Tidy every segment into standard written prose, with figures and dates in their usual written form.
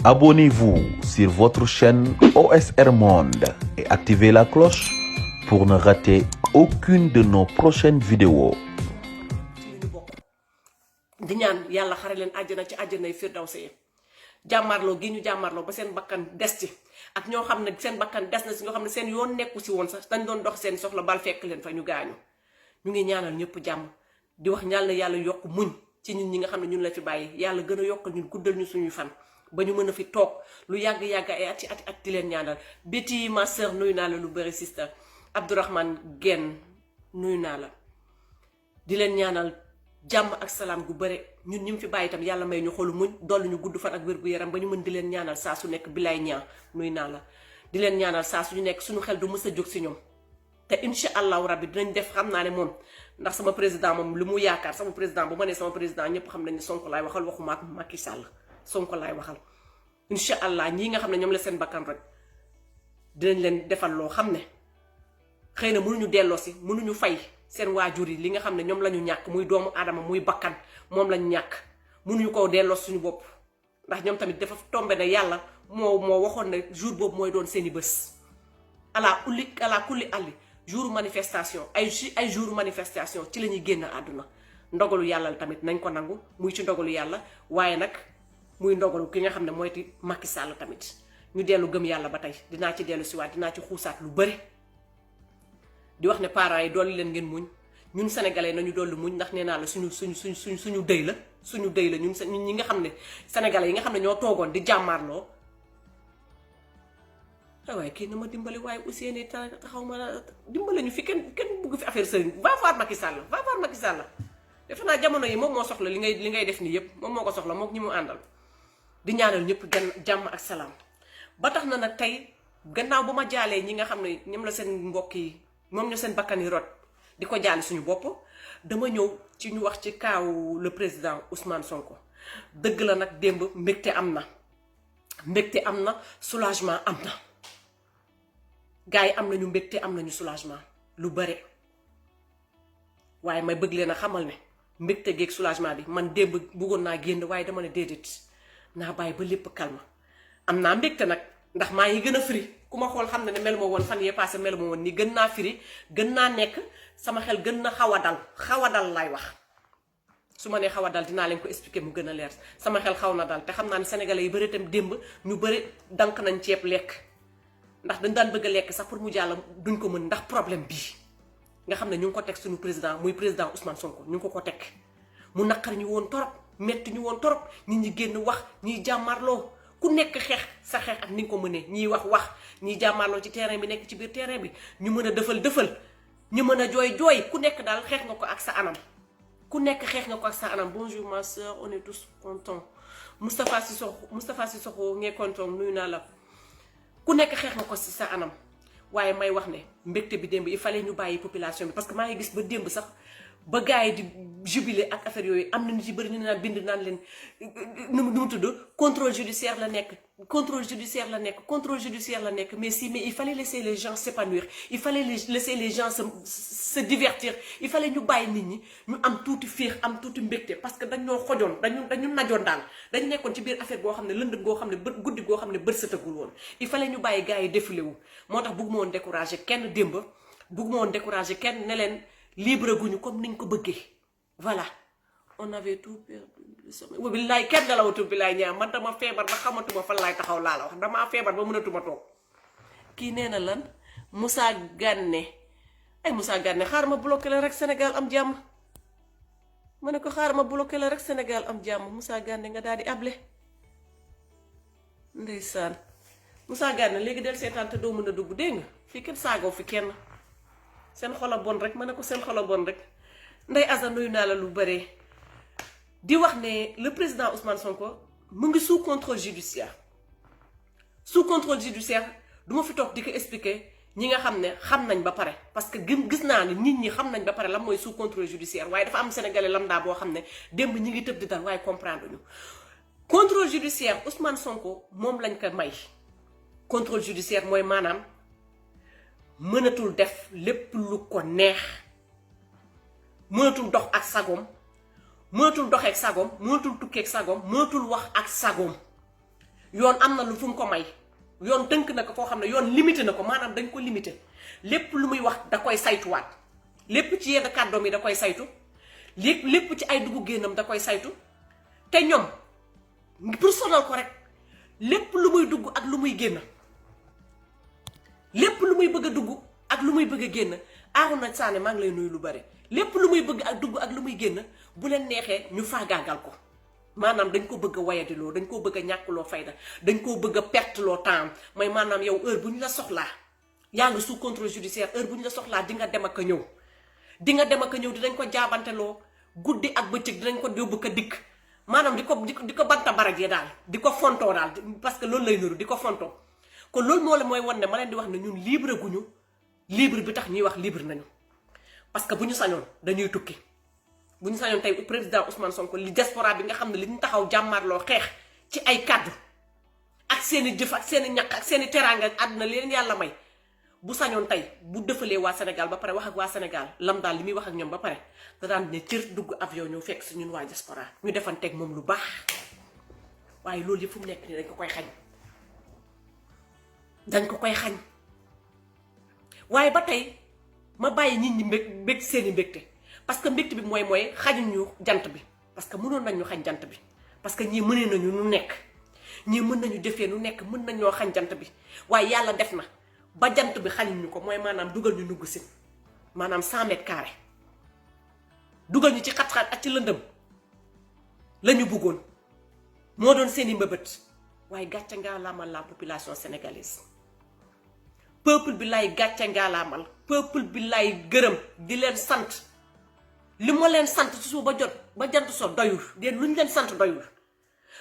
Abonnez-vous sur votre chaîne OSR Monde et activez la cloche pour ne rater aucune de nos prochaines vidéos. di ñaan yàlla xare leen àjjana ci àjjanay firdawsi jàmmarloo gi ñu jàmmarloo ba seen bakkan des ci ak ñoo xam ne seen bakkan des na si ñoo xam ne seen yoon nekku si woon sax dañ doon dox seen soxla bal fekk leen fa ñu gaañu ñu ngi ñaanal ñëpp jàmm di wax ñaal na yàlla yokk muñ ci ñun ñi nga xam ne ñun la fi bàyyi yàlla gën a yokkal ñun guddal ñu suñuy fan ba ñu mën a fi toog lu yàgg-yàgg ay ati at di leen ñaanal Betty ma sœur nuyu naa la lu bëri sister Abdourahmane Genn nuyu naa la di leen ñaanal jàmm ak salaam gu bëre ñun ñi mu fi bàyyi itam yàlla may ñu xolu muñ dollu ñu gudd fan ak wér gu yaram ba ñu mën di leen ñaanal saa su nekk bi lay ñaa nuy naa la di leen ñaanal saa suñu nekk suñu xel du mës a jóg si ñoom te incha allahu rabbi dinañ def xam naa ne moom ndax sama président moom lu mu yaakaar sama président bu ma nee sama président ñëpp xam nañ ne Sonko laay waxal waxuma ak Macky Sall Sonko laay waxal incha allah ñii nga xam ne ñoom la seen bakkan rek dinañ leen defal loo xam ne xëy na mënuñu delloo si mënuñu fay seen waajur yi li nga xam ne ñoom la ñu ñàkk muy doomu aadama muy bakkan moom lañu ñàkk mënuñu koo delloo suñu bopp ndax ñoom tamit dafa tombe ne yàlla moo waxoon ne jour boobu mooy doon seeni bés ala kulli àlli jour manifestation ay jour manifestation ci la ñuy génn àdduna ndogalu yàlla tamit nañ ko nangu muy ci ndogalu yàlla waaye nag muy ndogalu ki nga xam ne mooy ti Macky Sall tamit ñu dellu gëm yàlla ba tey dinaa ci dellu si waat dinaa ci xuusaat lu bëri di wax ne parents yi dolli leen ngeen muñ ñun sénégalais nañu dolli muñ ndax nee naa la suñu dëy la suñu dëy la ñun ñi nga xam ne sénégalais yi nga xam ne ñoo toogoon di jàmmaarloo waaye kii na ma dimbali waaye aussi ne taxaw ma dimbali ñu fi kenn bugg fi affaire sëriñ va voir Macky Sall defe naa jamono yi moom moo soxla li ngay def nii yëpp moom moo ko soxla moom ñi mu àndal di ñaanal ñëpp jàmm ak salaam ba tax na nag tey gannaaw bu ma jaalee ñi nga xam ne ñoom la seen mbokk yi moom ñu seen bakkan yi rot di ko jaale suñu bopp dama ñëw ci ñu wax ci kaaw le président Ousmane Sonko dëgg la nag démb mbégte am na soulagement am na gars yi am nañu mbégte am nañu soulagement lu bare waaye may bëgg leen a xamal ne mbégte geeg soulagement bi man démb bëggoon naa génn waaye dama ne déedéet naa bàyyi ba lépp calme am naa mbégte nag ndax maa ngi gën a firi ku ma xool xam ne melu ma woon fan yee passé melu ma woon nii gën naa firi gën naa nekk sama xel gën na xaw a dal laay wax su ma nee xaw a dal dinaa leen ko expliquer mu gën a leer sama xel xaw na dal te xam naa ne sénégalais yi bëri itam démb ñu bëri dank nañ ceeb lekk ndax dañ daan bëgg a lekk sax pour mu jàll duñ ko mën ndax problème bii nga xam ne ñu ngi ko teg suñu président muy président Ousmane Sonko ñu ngi ko teg mu naqar ñu woon torop metti ñu woon torop nit ñi génn wax ñiy jàmmarloo ku nekk xeex sa xeex ak ni nga ko mënee ñiy wax ñiy jàmmarloo ci terrain bi nekk ci biir terrain bi ñu mën a dëfal ñu mën a jooy ku nekk daal xeex nga ko ak sa anam bonjour ma soeur on est tous contents Moustapha Sissoko ngee content nuyu naa la ku nekk xeex nga ko si sa anam waaye may wax ne mbégte bi démb il fallait ñu bàyyi population bi parce que maa ngi gis ba démb sax ba gars yi di jubilé ak affaire yooyu am na ñu ci bëri ñu naan bind naan leen nu mu tudd contrôle judiciaire la nekk mais il fallait laisser les gens s'épanouir il fallait laisser les gens se divertir il fallait ñu bàyyi nit ñi ñu am tuuti féex am tuuti mbégte parce que dañoo xojoon dañu najoon daal dañu nekkoon ci biir affaire boo xam ne lëndëm goo xam ne bët guddi goo xam ne bët satagul woon il fallait ñu bàyyi gars yi défilé wu moo tax bëgguma woon décourager kenn démb bëgguma woon décourager kenn ne leen libre guñu comme niñ ko bëggee voilà on avait tout perdu billaay kenn galawatu billaay ñaar man dama feebar ba xamatuma fan laay taxaw laa la wax damaa feebar ba mënatuma toog kii nee na lan Moussa Gànne xaar ma bloqué la rek Sénégal am jàmm ma ne ko xaar ma bloqué la rek Sénégal am jàmm Moussa Gànne nga daal di able ndeysaan Moussa Gànne léegi del seetaan te doo mën a dugg dégg nga fii kenn saagoo fi kenn seen xol a bon rek ma ne ko seen xol a bon rek Ndeye Asa nuyu naa la lu bare di wax ne le président Ousmane Sonko mu ngi sous contrôle judiciaire du ma fi toog di ko expliquer ñi nga xam ne xam nañ ba pare parce que gis naa ne nit ñi xam nañ ba pare lan mooy sous contrôle judiciaire waaye dafa am sénégalais lambda boo xam ne démb ñi ngi tëb di dal waaye comprendre ñu contrôle judiciaire Ousmane Sonko moom lañ ko may contrôle judiciaire mooy maanaam mënatul def lépp lu ko neex mënatul dox ak sagoom mënatul doxeek sagoom mënatul tukkeek sagoom mënatul wax ak sagoom yoon am na lu fu mu ko may yoon tënk na ko foo xam ne yoon limité na ko maanaam dañ ko limité lépp lu muy wax da koy saytuwaat lépp ci yenn kàddoom yi da koy saytu lépp ci ay duggu génnam da koy saytu te ñoom pour sonal ko rek lépp lu muy dugg ak lu muy génn lépp lu muy bëgg a dugg ak lu muy bëgg a génn Arouna Sané maa ngi lay nuyu lu bare lépp lu muy bëgg ak dugg ak lu muy génn bu leen neexee ñu faagaagal ko maanaam dañ ko bëgg a wayadiloo dañ koo bëgg a ñàkkuloo fayda dañ koo bëgg a perteloo temps mooy maanaam yow heure bu ñu la soxlaa yaa ngi sous contrôle judiciaire heure bu ñu la soxlaa di nga dem ak a ñëw di nga dem ak a ñëw dinañ ko jaabanteloo guddi ak bëccëg dinañ ko yóbbu ko dikk maanaam di ko banta barajee daal di ko fontoo daal parce que loolu lay nuru di ko fontoo kon loolu moo la mooy wan ne ma leen di wax ne ñun libre guñu libre bi tax ñuy wax libre nañu parce que bu ñu sañoon dañuy tukki bu ñu sañoon tey président Ousmane Sonko li diaspora bi nga xam ne li ñu taxaw jàmmaarloo xeex ci ay kàddu ak seeni jëf ak seeni ñaq ak seeni teraanga àdduna li leen yàlla may bu sañoon tey bu defalee waa Sénégal ba pare wax ak waa Sénégal lam daal li muy wax ak ñoom ba pare da daan ne cër dugg avion ñëw fekk si ñun waa diaspora ñu defanteeg moom lu baax waaye loolu yëpp fu mu nekk nii dañ ko koy xañ dañ ko koy xañ waaye ba tey ma bàyyi nit ñi mbég seeni mbégte parce que mbégte bi mooy xañuñu jant bi parce que mënoon nañ ñu xañ jant bi parce que ñii mënee nañu nu nekk ñii mën nañu defee nu nekk mën nañoo xañ jant bi waaye yàlla def na ba jant bi xañuñu ko mooy maanaam dugal ñu nugg si maanaam 100 mètres carrés dugal ñu ci xat-xat ak ci lëndëm la ñu bëggoon moo doon seeni mbëbët waaye gàcce ngaa laamal la population sénégalaise peuple bi lay gàcce ngaa laamal peuple bi lay gërëm di leen sant li ma leen sant ci suuf ba jant so doyul den lu ñu leen sant doyul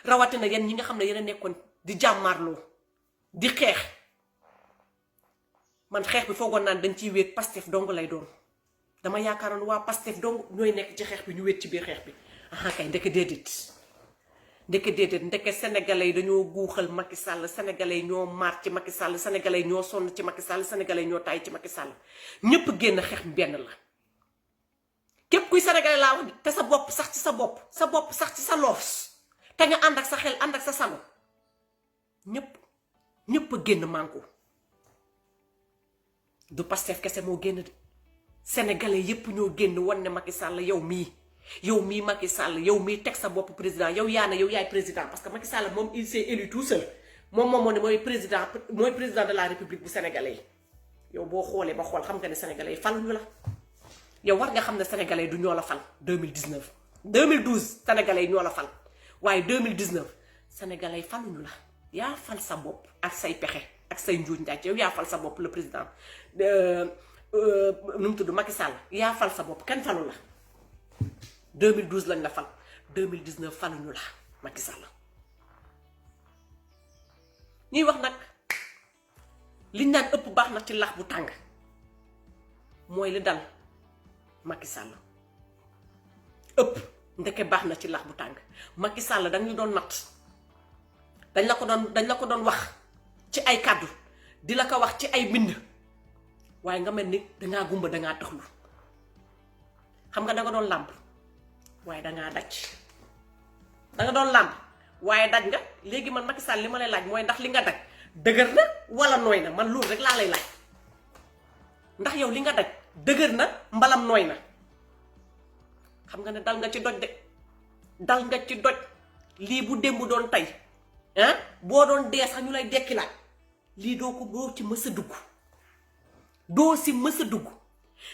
rawatina yéen ñi nga xam ne yéen a nekkoon di jàmmaarloo di xeex man xeex bi foogoon naan dañ ciy wéet Pastef dong lay doon dama yaakaaroon waa Pastef dong ñooy nekk ci xeex bi ñu wéet ci biir xeex bi aha kay ndeke déedéet ndeke sénégalais yi dañoo guuxal Macky Sall sénégalais yi ñoo maar ci Macky Sall sénégalais yi ñoo sonn ci Macky Sall sénégalais yi ñoo taay ci Macky Sall ñëpp génn xeex bi benn la képp kuy sénégalais laa wax te sa bopp sax ci sa bopp sax ci sa loos te nga ànd ak sa xel ànd ak sa sano ñëpp a génn manko du Pastef kese moo génn de sénégalais yépp ñoo génn wan ne Macky Sall yow mii Macky Sall yow mii teg sa bopp président yow yaay président parce que Macky Sall moom il s'est élu tout seul moom moo ne mooy président de la république bu sénégalais yi yow boo xoolee ba xool xam nga ne sénégalais yi faluñu la yow war nga xam ne sénégalais yi du ñoo la fal 2012 sénégalais yi ñoo la fal waaye 2019 sénégalais yi faluñu la yaa fal sa bopp ak say pexe ak say njuuj njaaj yow yaa fal sa bopp le président nu mu tudd Macky Sall yaa fal sa bopp kenn falu la 2012 lañ la fal 2019 faluñu la Macky Sall ñuy wax nag liñ naan ëpp baax na ci lax bu tàng mooy li dal Macky Sall ëpp ndeke baax na ci lax bu tàng Macky Sall dañu doon natt dañ la ko doon wax ci ay kàddu di la ko wax ci ay mbind waaye nga mel ni dangaa gumba dangaa taxlu xam nga danga doon làmb waaye dangaa daj danga doon làmb waaye daj nga léegi man Macky Sall li ma lay laaj mooy ndax li nga daj dëgër na wala nooy na man loolu rek laa lay laaj ndax yow li nga daj dëgër na mbalam nooy na xam nga ne dal nga ci doj lii bu démb doon tey boo doon dee sax ñu lay dekki laaj lii doo ci mës a dugg doo si mës a dugg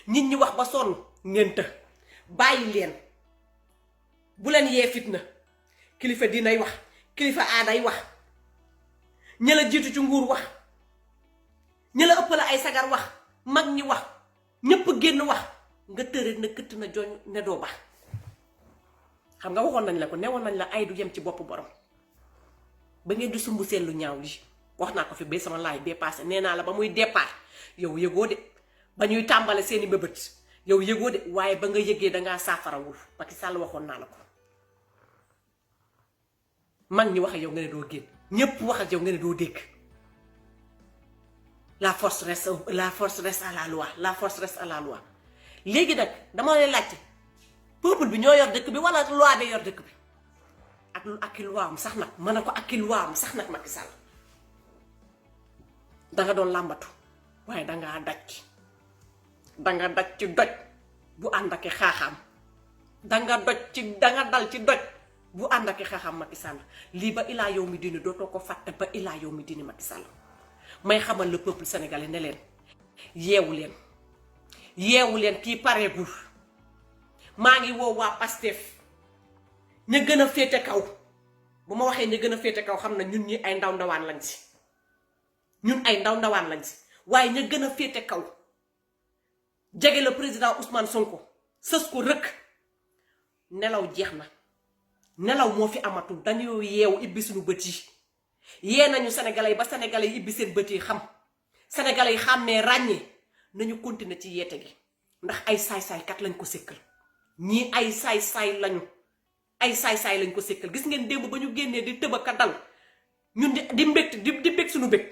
nit ñi wax ba sonn ngeen të bàyyi leen bu leen yee fitna kilifa diinay wax kilifa aaday wax ña la jiitu ci nguur wax ña la ëppale ay sagar wax mag ñi wax ñépp génn wax nga tëre na këtt na jooñ ne doo ba xam nga waxoon nañ la ko newoon nañ la ay du yem ci bopp borom ba ngeen di sumb seen lu ñaaw li wax naa ko fi ba sama laay bee passé nee naa la ba muy départ yow yëgoo de ba ñuy tàmbale seeni mbëbët yow yëgoo de waaye ba nga yëgee dangaa saafarawul Macky Sall waxoon naa la ko mag ñi wax ak yow nga ne doo génn ñépp wax ak yow nga ne doo dégg la force reste à la loi léegi nag dama lay laajte peuple bi ñoo yor dëkk bi wala loi bi yor dëkk bi ak luwaam sax nag mën na ko ak luwaam sax nag Macky Sall danga doon làmbatu waaye danga daj ci doj bu ànd ak xaaxaam danga dal ci doj bu ànd ak xaaxaam Macky Sall lii ba ilaa yow mi dini dootoo ko fàtte ba ilaa yow mi dini Macky Sall may xamal le peuple sénégalais ne leen yeewu leen kii pareegul maa ngi woo waa Pastef ña gën a féete kaw bu ma waxee ña gën a féete kaw xam na ñun ñi ay ndaw ndawaan lañ si waaye ña gën a féete kaw jege le président Ousmane Sonko sës ko rëkk nelaw jeex na nelaw moo fi amatul dañoo yeewu ibbi suñu bët yi yee nañu sénégalais yi ba sénégalais yi ibbi seen bët yi xam sénégalais yi xàmmee ràññee nañu continuer ci yeete gi ndax ay saay-saay kat lañ ko sékkal ñii ay saay-saay lañ ko sékkal gis ngeen démb ba ñu génnee di tëbaka dal ñun di mbég di bég suñu bég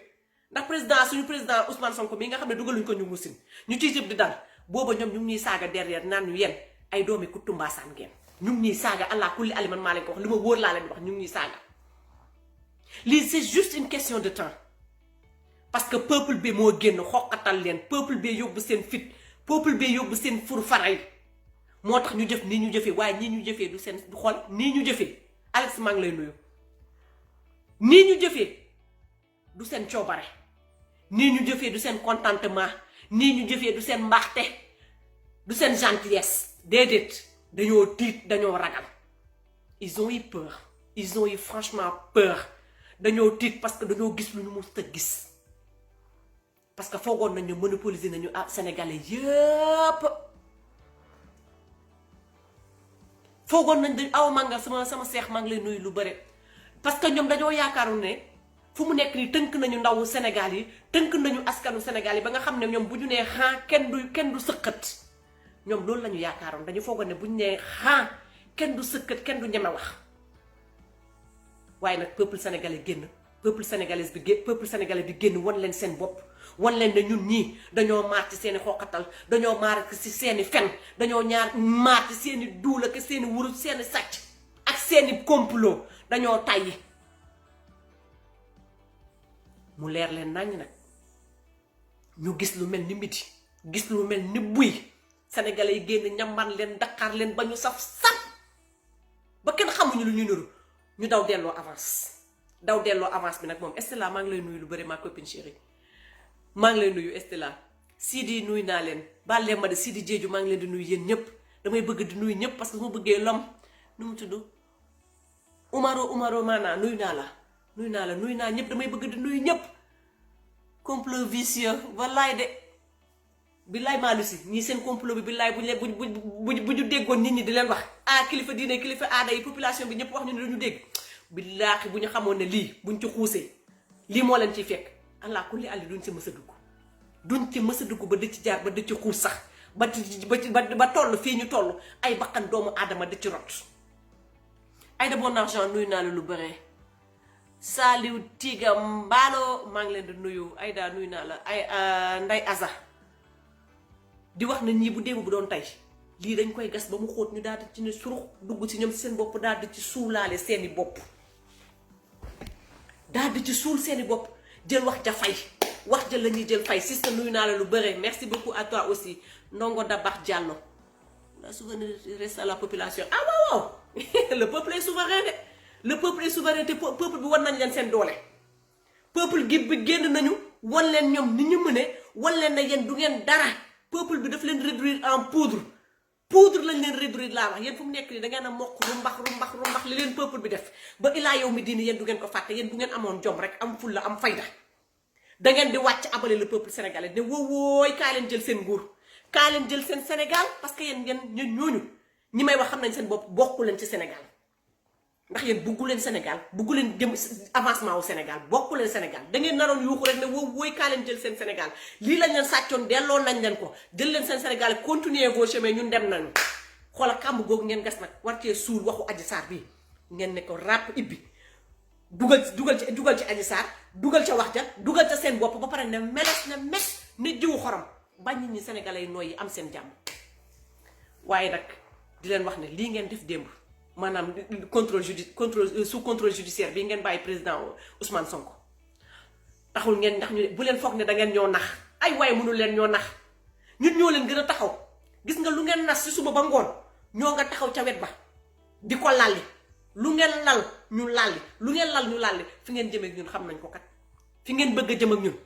ndax suñu président Ousmane Sonko mi nga xam ne dugaluñ ko ñu musin ñu ciy jëb di dal booba ñoom ñu ngi ñuy saaga derrière naan ñu yéen ay doomi ku tumbaasaan ngeen ñu ngi ñuy saaga allah kulli aliman maa leen ko wax li ma wóor laa leen wax ñu ngi ñuy saaga lii c'est juste une question de temps parce que peuple bi moo génn xoqatal leen peuple bi yóbbu seen fit peuple bi yóbbu seen fur faray moo tax ñu jëf nii ñu jëfee waaye nii ñu jëfee du seen du xool nii ñu jëfee Alex maa ngi lay nuyu nii ñu jëfee du seen coobare nii ñu jëfee du seen contentement nii ñu jëfee du seen mbaaxte du seen gentillesse déedéet dañoo tiit dañoo ragal ils ont eu peur ils ont eu franchement peur dañoo tiit parce que dañoo gis lu ñu mës a gis parce que foogoon nañu monopoliser nañu sénégalais yëpp foogoon nañ dañ aw manga sama seex maa ngi lay nuyu lu bëre parce que ñoom dañoo yaakaaru ne fu mu nekk nii tënk nañu ndawu Sénégal yi tënk nañu askanu Sénégal yi ba nga xam ne ñoom bu ñu nee kenn du sëqat ñoom loolu la ñu yaakaaroon dañu foogoon ne bu ñu nee kenn du sëqat kenn du ñeme wax waaye nag peuple sénégalais bi génn wan leen seen bopp wan leen ne ñun ñii dañoo maar ci seeni xoqatal dañoo maar ci seeni fen dañoo maar ci seeni duul ak seeni wurus seeni sàcc ak seeni complot dañoo tàyyi mu leer leen nañ nag ñu gis lu mel ni midi gis lu mel ni buy sénégalais yi génn ñamban leen Dakar leen ba ñu saf ba kenn xamuñu lu ñu niru ñu daw delloo avance bi nag moom Estella maa ngi lay nuyu lu bëri ma copine chérie maa ngi lay nuyu Estella Sidi nuyu naa leen baal leen ma de Sidi Jeeju maa ngi leen di nuyu yéen ñëpp damay bëgg di nuyu ñëpp parce que su ma bëggee lom nu mu tudd Umaro maanaa nuyu naa ñëpp damay bëgg di nuyu ñëpp complot vicieux wallaay de billaay maalu si ñii seen complot bi billaay bu ñu déggoon nit ñi di leen wax kilifa diine kilifa aada yi population bi ñëpp wax ñu ne dañu dégg billaahi bu ñu xamoon ne lii buñ ci xuusee lii moo leen ciy fekk allah kulli àlli duñ ci mës a dugg ba di ci jaar ba di ci xuus sax ba toll fii ñu toll ay bakkan doomu aadama di ci rot Aïda Bon Argent nuyu naa la lu bare Saliou Tiga Mbaalo maa ngi leen di nuyu Aïda nuyu naa la ay Nday Aza di wax na ñii bu démb bu doon tey lii dañ koy gas ba mu xóot ñu daal di ci ne surux dugg ci ñoom seen bopp daal di ci suulaale seeni bopp jël wax ja fay wax ja la ñuy jël fay sista nuyu naa la lu bëre merci beaucoup à toi aussi Ndongo Dabax Diallo la souveraineté reste à la population waaw le peuple est souverain te peuple bi wan nañ leen seen doole peuple gi bi génn nañu wan leen ñoom ni ñu mëne wan leen na yéen du ngeen dara peuple bi daf leen réduire en poudre lañ leen réduire laa wax yéen fu mu nekk nii da ngeen a mokk rumbax li leen peuple bi def ba ilaa yow mi diini yéen du ngeen ko fàtte yéen bu ngeen amoon jom rek am fulla am fayda da ngeen di wàcc abale le peuple sénégalais ne woowooy kaa leen jël seen nguur kaa leen jël seen Sénégal parce que yéen ñooñu ñi may wax xam nañ seen bopp bokku leen ci Sénégal ndax yéen buggu leen Sénégal buggu leen jëm avancement wu Sénégal bokku leen Sénégal da ngeen naroon yuuxu rek ne woowooy kaa leen jël seen Sénégal lii lañ leen sàccoon delloo nañ leen ko jël leen seen Sénégal continuer vos chemins ñun dem nañu xoola kàmb googu ngeen gas nag war cee suul waxu Adji Sarr bii ngeen ne ko ràpp ibbi dugal ci Adji Sarr dugal ca wax ja dugal ca seen bopp ba pare ne meles ne mes ne jiwu xorom bañ nit ñi sénégalais yi nooy yi am seen jàmm waaye nag di leen wax ne lii ngeen def démb maanaam sous contrôle judiciaire bi ngeen bàyyi président Ousmane Sonko taxul ngeen ndax ñu bu leen foog ne da ngeen ñoo nax ay waaye mënul leen ñoo nax ñun ñoo leen gën a taxaw gis nga lu ngeen nas ci suba ba ngoon ñoo nga taxaw ca wet ba di ko lalli lu ngeen lal ñu lalli lu ngeen lal ñu lalli fi ngeen jëm ak ñun xam nañ ko kat fi ngeen bëgg a jëm ak ñun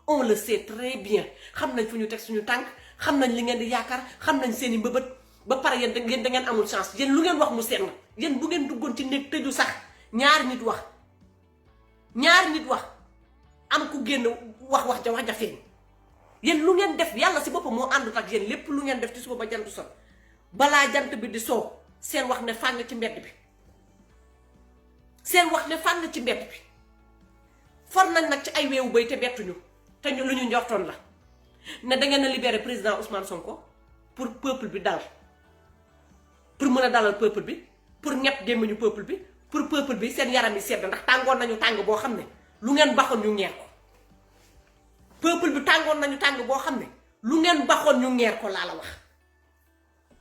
on le sait très bien xam nañ fu ñu teg suñu tànk xam nañ li ngeen di yaakaar xam nañ seen i mbëbët ba pare yéen da ngeen amul chance yéen lu ngeen wax mu seet na yéen bu ngeen duggoon ci néeg tëju sax ñaari nit wax am ku génn wax ja feeñ yéen lu ngeen def yàlla si boppam moo àndut ak yéen lépp lu ngeen def ci suba ba jant sol balaa jant bi di soow seen wax ne fàng ci mbedd bi for nañ nag ci ay weewu bay te bettuñu te ñu lu ñu njortoon la ne da ngeen a libérer président Ousmane Sonko pour peuple bi dal pour mën a dalal peuple bi pour ñepp gémmiñu peuple bi pour peuple bi seen yaram yi sedd ndax tàngoon nañu tàng boo xam ne lu ngeen baxoon ñu ngeer ko peuple bi tàngoon nañu tàng boo xam ne lu ngeen baxoon ñu ngeer ko laa la wax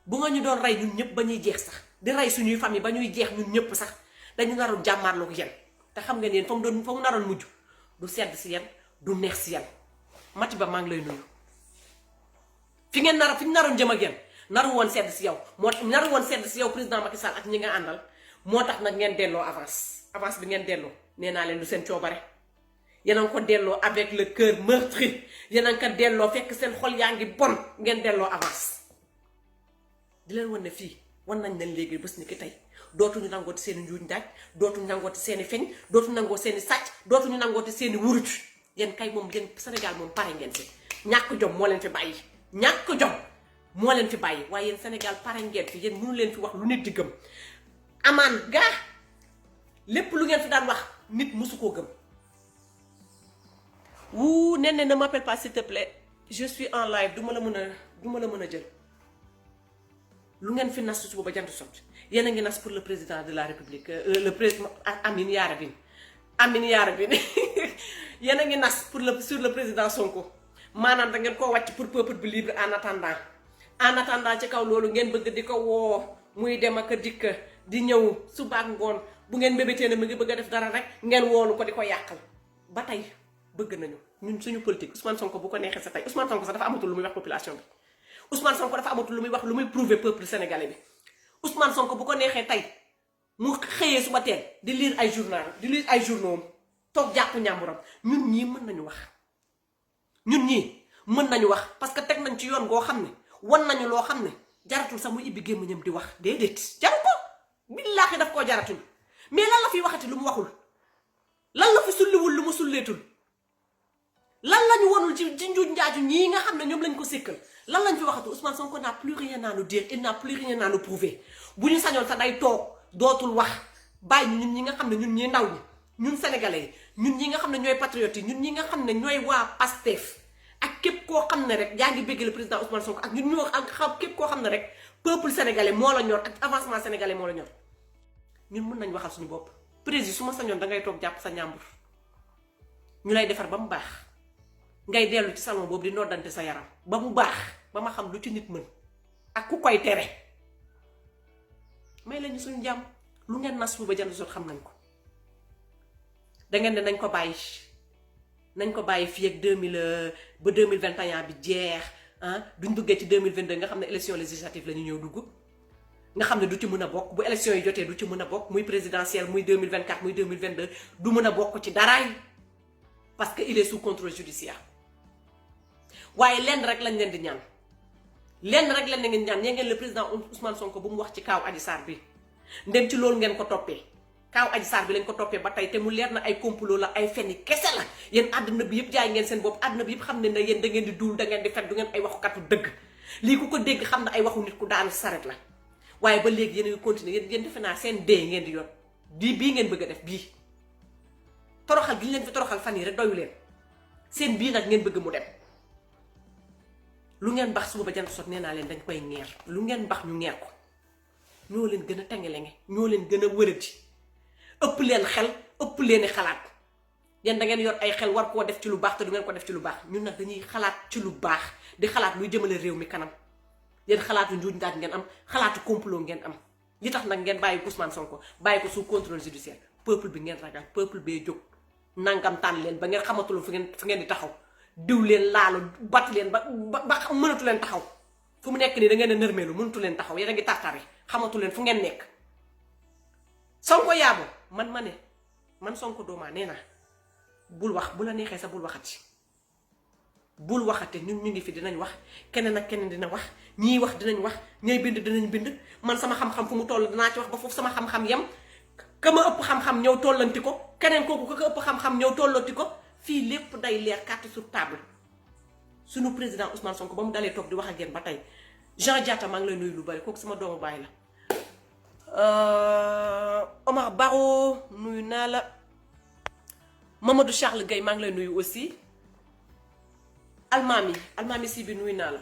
bu nga ñu doon rey ñun ñëpp ba ñuy jeex sax di rey suñuy famille ba ñuy jeex ñun ñëpp sax dañu naroon jàmmaarloo ko yéen te xam ngeen yéen fa mu naroon mujj du sedd si yéen du neex si yéen Mati Ba maa ngi lay nuyu fi ñu naroon jëm ak yéen naru woon sedd si yow président Macky Sall ak ñi nga àndal moo tax nag ngeen delloo avance bi ngeen delloo nee naa leen du seen coobare yéen a ngi ko delloo avec le cœur meurtri yéen a ngi ko delloo fekk seen xol yaa ngi bon ngeen delloo avance di leen wan ne fii wan nañ leen léegi bés ni ki tey dootuñu nangooti seen i njuuj njaaj dootuñu nangooti seen i feñ dootuñu nangoo seen i sàcc dootuñu nangooti seen i wuruj yéen kay moom yéen Sénégal moom pare ngeen si ñàkk jom moo leen fi bàyyi waaye yéen Sénégal pare ngeen fi yéen mënu leen fi wax lu nit di gëm amaan gaa lépp lu ngeen fi daan wax nit musu koo gëm wuu nen ne m'appelle pas s'il te plaît je suis en live du ma la mën a jël lu ngeen fi nas su suba ba jant sot yéen a ngi nas pour le président de la république le président Amin yaa rabin yéen a ngi nas sur le président Sonko maanaam da ngeen koo wàcc pour peuple bi libre en attendant ci kaw loolu ngeen bëgg di ko woo muy dem ak a dikk di ñëw suba ak ngoon bu ngeen bébétee ne mu ngi bëgg a def dara rek ngeen woolu ko di ko yàqal ba tey bëgg nañu ñun suñu politique Ousmane Sonko bu ko neexee sa tey Ousmane Sonko sax dafa amatul lu muy wax population bi Ousmane Sonko dafa amatul lu muy wax lu muy prouver peuple sénégalais bi Ousmane Sonko bu ko neexee tey mu xëyee suba teel di lire ay journaux toog jàpp ñàmburam ñun ñii mën nañu wax parce que teg nañ ci yoon goo xam ne wan nañu loo xam ne jaratul sax mu ibbi gémmiñam di wax déedéet jaru ko billaahi daf koo jaratul mais lan la fi waxati lu mu waxul lan la fi sulliwul lu mu sulleetul lan lañu wonul ci njuuj njaaju ñii nga xam ne ñoom lañ ko sékkal lan lañ fi waxatu Ousmane Sonko n'a plus rien à nous dire il n'a plus rien à nous prouver bu ñu sañoon sax day toog dootul wax bàyyi ñun ñi nga xam ne ñun ñi ndaw ñi ñun sénégalais yi ñun ñi nga xam ne ñooy patriotes yi ñun ñi nga xam ne ñooy waa Pastef ak képp koo xam ne rek yaa ngi bëgg le président Ousmane Sonko ak ñun ñoo ak xam képp koo xam ne rek peuple sénégalais moo la ñor ak avancement sénégalais moo la ñor ñun mën nañ waxal suñu bopp président su ma sañoon dangay toog jàpp sa ñàmbur ñu lay defar ba mu baax ngay dellu ci salon boobu di noddante sa yaram ba mu baax ba ma xam lu ci nit mën ak ku koy tere may lañu suñu jàmm lu ngeen nas fu ba jant sot xam nañ ko dangeen ne nañ ko bàyyi fii ak 2021 bi jeex duñ duggee ci 2022 nga xam ne élection législative la ñu ñëw dugg nga xam ne du ci mën a bokk bu élection yi jotee du ci mën a bokk muy présidentielle muy 2024 muy 2022 du mën a bokk ci daraay parce que il est sous contrôle judiciaire waaye lenn rek lañ leen di ñaan ñee ngeen le président Ousmane Sonko bu mu wax ci kaaw Adji Sarr bi ndem ci loolu ngeen ko toppee kaaw Adji Sarr bi lañ ko toppee ba tey te mu leer na ay complot la ay fenni kese la yéen àdduna bi yëpp jaay ngeen seen bopp àdduna bi yëpp xam ne ne yéen da ngeen di duul da ngeen di fen du ngeen ay waxukatu dëgg lii ku ko dégg xam ne ay waxu nit ku daanu saret la waaye ba léegi yéen a ngi continuer yéen defe naa seen dee ngeen di yor bii ngeen bëgg a def bii toroxal gi ñu leen fi toroxal fan yi rek doyu leen seen bii nag ngeen bëgg mu dem lu ngeen bax suba ba jant sot nee naa leen dañ koy ñeer lu ngeen bax ñu ñeer ko ñoo leen gën a tengelenge ñoo leen gën a wërati ëpp leen xel ëpp leen xalaat yéen da ngeen yor ay xel war koo def ci lu baax te du ngeen ko def ci lu baax ñun nag dañuy xalaat ci lu baax di xalaat luy jëmale réew mi kanam yéen xalaatu njuuj njaaj ngeen am xalaatu complot ngeen am li tax nag ngeen bàyyi Ousmane Sonko bàyyi ko sous contrôle judiciaire peuple bi ngeen ragal peuple bee jóg nangam tànn leen ba ngeen xamatul fu ngeen di taxaw diw leen laalu bat leen ba mënatu leen taxaw fu mu nekk nii da ngeen a nërmeelu mënatu leen taxaw yéen a ngi tartare xamatu leen fu ngeen nekk. Sonko yaabo man Sonko doomaa nee naa bul wax bu la neexee sa bul waxati bul waxate ñun ñu ngi fi dinañ wax keneen ak keneen dina wax ñii wax dinañ wax ñay bind dinañ bind man sama xam-xam fu mu toll dinaa ci wax ba foofu sama xam-xam yem ka ma ëpp xam-xam ñëw tollanti ko keneen kooku ka ëpp xam-xam ñëw tollanti ko fii lépp day leer carte sur table suñu président Ousmane Sonko ba mu dalee toog di wax ak yéen ba tey Jean Diatta maa ngi lay nuyu lu bari kooku sama doomu baay la Omar Baro nuyu naa la Mamadou Charles Gueye maa ngi lay nuyu aussi almaami si bi nuyu naa la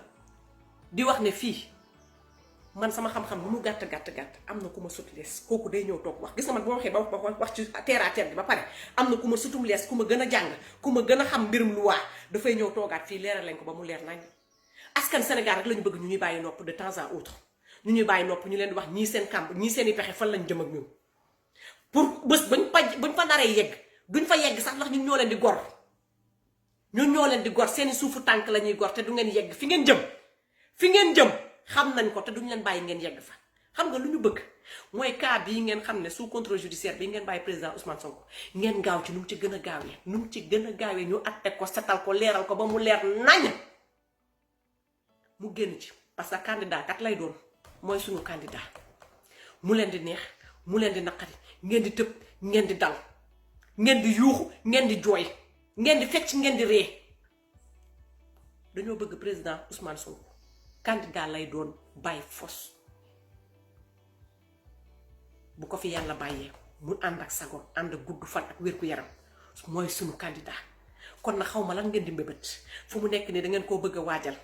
di wax ne fii man sama xam-xam lu mu gàtt am na ku ma sut lees kooku day ñëw toog wax gis nga man bu ma waxee ba wax ci terre à terre bi ba pare am na ku ma sutum lees ku ma gën a jàng ku ma gën a xam mbirum lu waa dafay ñëw toogaat fii leeral lañ ko ba mu leer nañ askan Sénégal rek la ñu bëgg ñu ñuy bàyyi nopp de temps à autre ñu ñuy bàyyi nopp ñu leen di wax ñii seen kàmb ñii seen i pexe fan lañ jëm ak ñun pour bés buñ fa naree yegg duñ fa yegg sax ndax ñun ñoo leen di gor ñun ñoo leen di gor seeni suufu tànk la ñuy gor te du ngeen yegg fi ngeen jëm xam nañ ko te duñ leen bàyyi ngeen yegg fa xam nga lu ñu bëgg mooy cas bii ngeen xam ne sous contrôle judiciaire bii ngeen bàyyi président Ousmane Sonko ngeen gaaw ci nu mu ci gën a gaawee ñu atte ko setal ko leeral ko ba mu leer nañ mu génn ci parce que candidat kat lay doon mooy suñu candidat mu leen di neex mu leen di naqari ngeen di tëb ngeen di dal ngeen di yuuxu ngeen di jooy ngeen di fecc ngeen di ree dañoo bëgg président Ousmane Sonko candidat lay doon bàyyi fos bu ko fi yàlla bàyyee mu ànd ak sago ànd ak gudd fan ak wér-gu-yaram mooy suñu candidat kon na xaw ma lan ngeen di mbébét fu mu nekk nii da ngeen koo bëgg a waajal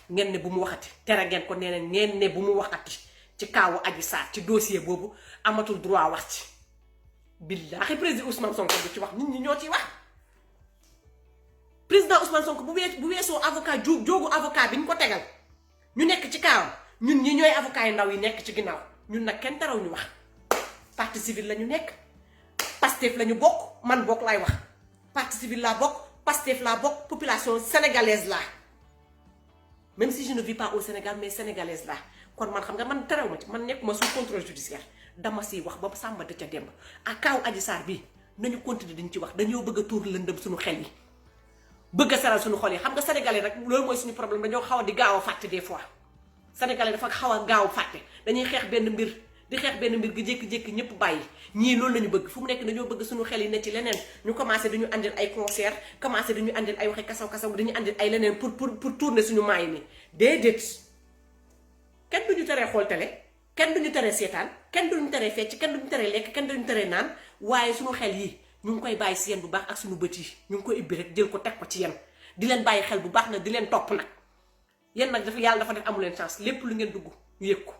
ngeen ne bu mu waxati tere ngeen ko nee ngeen ne bu mu waxati ci kaawu Adji Sarr ci dossier boobu amatul droit wax ci billaahi président Ousmane Sonko bu ci wax nit ñi ñoo ciy wax président Ousmane Sonko bu weesoo avocat jóogu avocat bi ñu ko tegal ñu nekk ci kaawam ñun ñi ñooy avocat yu ndaw yi nekk ci ginnaaw ñun nag kenn taraw ñu wax partie civile la ñu nekk Pastef la ñu bokk man bokk laay wax partie civile laa bokk Pastef laa bokk population sénégalaise laa même si je ne vis pas au Sénégal mais sénégalaise laa kon man xam nga man taraw ma ci man nekkuma sous contrôle judiciaire dama siy wax ba sàmba da ca demb ak kaaw Adji Sarr bii nañu continuer dañ ci wax dañoo bëgg a tuur lëndëm suñu xel yi bëgg a saral suñu xol yi xam nga sénégalais rek loolu mooy suñu problème dañoo xaw a di gaaw a fàtte des fois sénégalais dafa xaw a gaaw fàtte dañuy xeex benn mbir gi jékki-jékki ñëpp bàyyi ñii loolu la ñu bëgg fu mu nekk dañoo bëgg suñu xel yi ne ci leneen ñu commencé dañu andil ay concert commencé dañu andil ay waxe kasaw dañu andil ay leneen pour tourner suñu maay ni déedéet kenn duñu teree xool télé kenn duñu teree seetaan kenn duñu teree fecc kenn duñu teree lekk kenn duñu teree naan waaye suñu xel yi ñu ngi koy bàyyi si yéen bu baax ak suñu bët yi ñu ngi koy ibbi rek jël ko teg ko ci yéen di leen bàyyi xel bu baax nag di leen topp nag yéen nag yàlla dafa def amu leen chance lépp lu ngeen dugg ñu yëg ko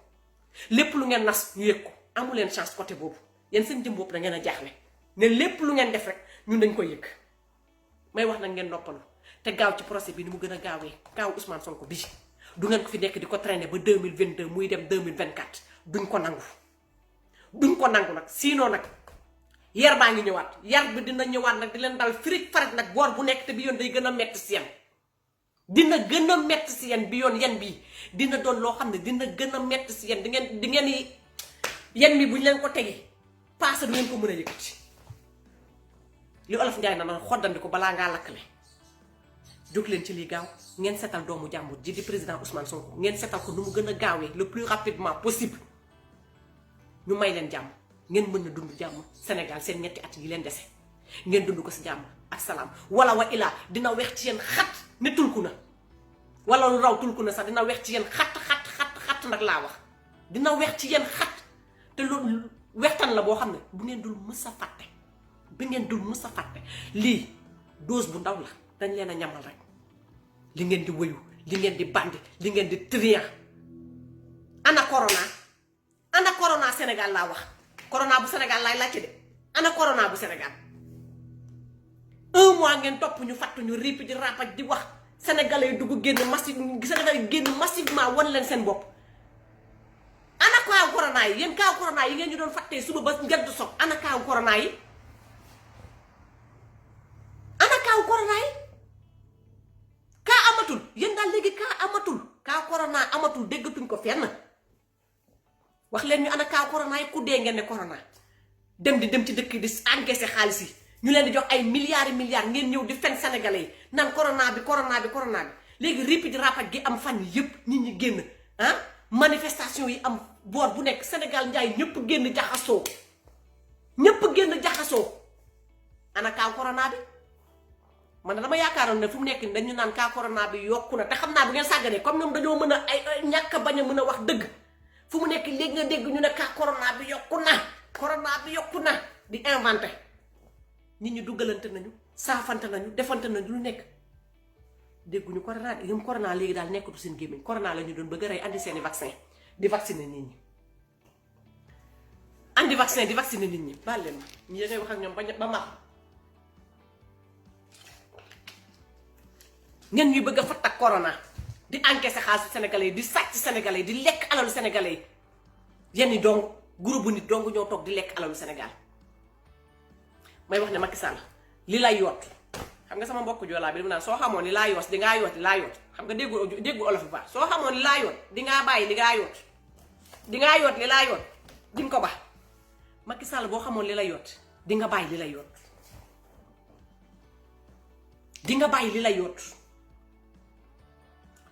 lépp lu ngeen nas ñu yëg ko amu leen chance côté boobu yéen seen jëm bopp da ngeen a jaaxle ne lépp lu ngeen def rek ñun dañ koy yëg may wax nag ngeen noppalu te gaaw ci procès bi ni mu gën a gaawee gaaw Ousmane Sonko bi du ngeen ko fi nekk di ko traîner ba 2022 muy dem 2024 duñ ko nangu nag sinon nag yar baa ngi ñëwaat yar bi dina ñëwaat nag di leen dal firig farat nag boor bu nekk te bi yoon day gën a metti si yéen dina gën a metti si yéen bi yoon yan bii dina doon loo xam ne dina gën a metti si yéen di ngeen yi yan mi bu ñu leen ko tegee paase du ngeen ko mën a yëkkati li olof Njaay na man xoddandi ko balaa ngaa lakkale jóg leen ci lii gaaw ngeen setal doomu jàmbur ji di président Ousmane Sonko ngeen setal ko nu mu gën a gaawee le plus rapidement possible ñu may leen jàmm ngeen mën na dund jàmm Sénégal seen ñetti at yi leen dese ngeen dund ko si jàmm ak salaam wala wa ilaa dina weex ci yéen xat ne tulku na wala lu raw tulku na sax dina weex ci yéen xat nag laa wax dina weex ci yéen xat te loolu weextan la boo xam ne bu ngeen dul mës a fàtte lii dose bu ndaw la dañ leen a ñamal rek li ngeen di wëyu li ngeen di bandi li ngeen di trian ana corona Sénégal laa wax corona bu Sénégal laay laajte de ana corona bu Sénégal 1 mois ngeen topp ñu fàttu ñu riip di rapaj di wax sénégalais yi dugg génn massivement wan leen seen bopp ana quoi corona corona yi yéen kaaw corona yi ngeen ñu doon fàttee suba ba njënd soog ana kaaw corona yi ana kaaw corona yi kaa amatul yéen daal léegi kaa amatul kaa corona amatul déggatuñ ko fenn wax leen ñu ana kaa corona yi ku dee ngeen ne corona dem ci dëkk di encaissé xaalis yi ñu leen di jox ay milliards ngeen ñëw di fen sénégalais yi naan corona bi léegi rippi di rapat gi am fan yëpp nit ñi génn manifestation yi am boor bu nekk Sénégal njaay ñëpp génn jaxasoo ana kaa corona bi man dama yaakaaroon ne fu mu nekk dañu naan kaa corona bi yokku na te xam naa bu ngeen sàgganee comme ñoom dañoo mën a ay ñàkk a bañ a mën a wax dëgg fu mu nekk léegi nga dégg ñu ne kaa corona bi yokku na di inventé nit ñi duggalante nañu saafante nañu defante nañu lu nekk dégguñu corona ñoom corona léegi daal nekkatu seen gémmiñ corona la ñu doon bëgg a rey andi seeni vaccin di vacciner nit ñi andi vaccin di vacciner nit ñi baal leen ma ñi dangay wax ak ñoom ba mar ngeen ñuy bëgg a fatt ak corona di encaisser xaalisu sénégalais yi di sàcc sénégalais yi di lekk alalu sénégalais yi yenn ñi dong groupe bu nit dong ñoo toog di lekk alalu Sénégal may wax ne Macky Sall li lay yoot xam nga sama mbokk joolaa bi dama naan soo xamoon ni laa yoot di ngaa yoot xam nga déggu olof bu baax soo xamoon ni laa yoot di ngaa bàyyi li ngaa yoot di ngaa yoot li laa yoot di nga ko baax Macky Sall boo xamoon li la yoot di nga bàyyi li la yoot di nga bàyyi li la yoot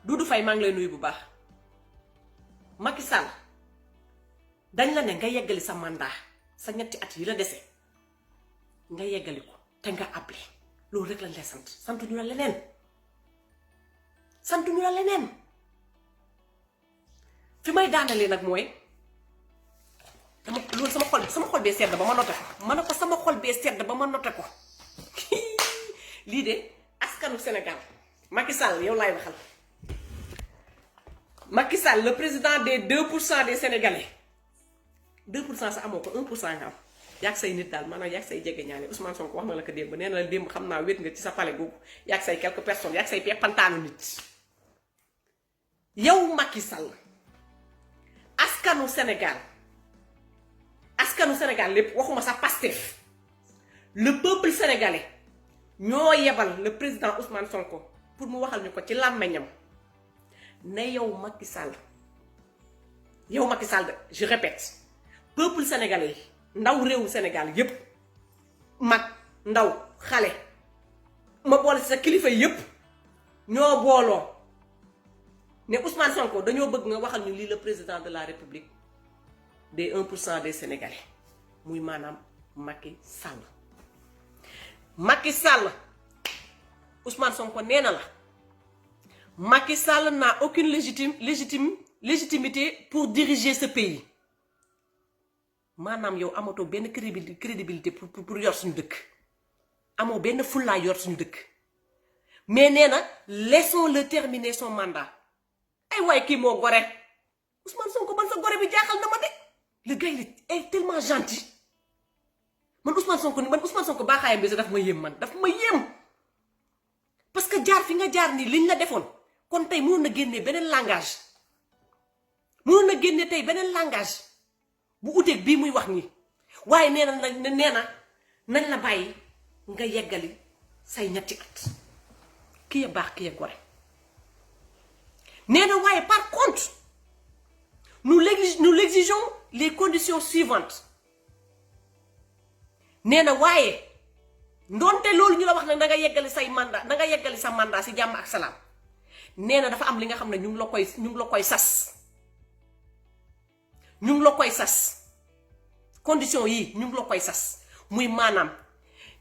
Doudou Faye maa ngi lay nuyu bu baax Macky Sall dañ la ne nga yeggali sa mandat sa ñetti at yi la dese nga yeggali ko te nga appelé loolu rek lañ lay santu ñu la leneen fi may daanalee nag mooy loolu sama xol bee sedd ba ma noté ko ma ne ko sama xol bee sedd ba ma noté ko lii de askanu Sénégal Macky Sall yow laay waxal Macky Sall le président des 2% des Sénégalais 2% sa amoo ko 1% nga am yàgg say nit daal maanaam yàgg say jege ñaane Ousmane Sonko wax na la ko démb nee na la démb xam naa wét nga ci sa palais googu yàgg say quelques personnes yàgg say peppantaanu nit yow Macky Sall askanu Sénégal lépp waxuma sa Pastef le peuple sénégalais ñoo yebal le président Ousmane Sonko pour mu waxal ñu ko ci làmmeñam ne yow Macky Sall je répète peuple sénégalais ndaw réewu Sénégal yépp mag ndaw xale ma boole ci sa kilifa yépp ñoo booloo ne Ousmane Sonko dañoo bëgg nga waxal ñu lii le président de la République des 1% des Sénégalais muy maanaam Macky Sall Ousmane Sonko nee na la Macky Sall n'a aucune légitimité pour diriger ce pays maanaam yow amatoo benn crédibilité pour yor suñu dëkk amoo benn fullaay yor suñu dëkk mais nee na laissons-le terminer son mandat ay waay kii moo gore Ousmane Sonko ban sa gore bi jaaxal na ma de le gars il est tellement gentil man Ousmane Sonko baaxaayam bi sax daf ma yéem parce que jaar fi nga jaar nii liñ la defoon kon tey mënoon na génnee beneen langage bu uteeg bii muy wax nii waaye nee na nañ la bàyyi nga yeggali say ñetti at ki ya baax ki ya gore nee na waaye par contre nous l'exigeons les conditions suivantes nee na waaye ndoonte loolu ñu la wax nag da nga yeggali sa mandat si jàmm ak salaam nee na dafa am li nga xam ne ñu ngi la koy sas condition yi ñu ngi la koy sas muy maanaam